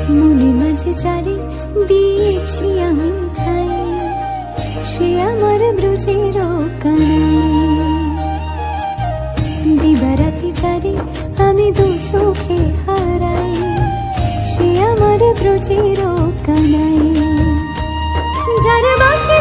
মনে মাঝে চারি দিয়েছি আমি ঠাই, সে আমার ব্রজের কানাই। দিবারাতি চারি আমি দু চোখে হারাই, সে আমার ব্রজের কানাই। যার বাসে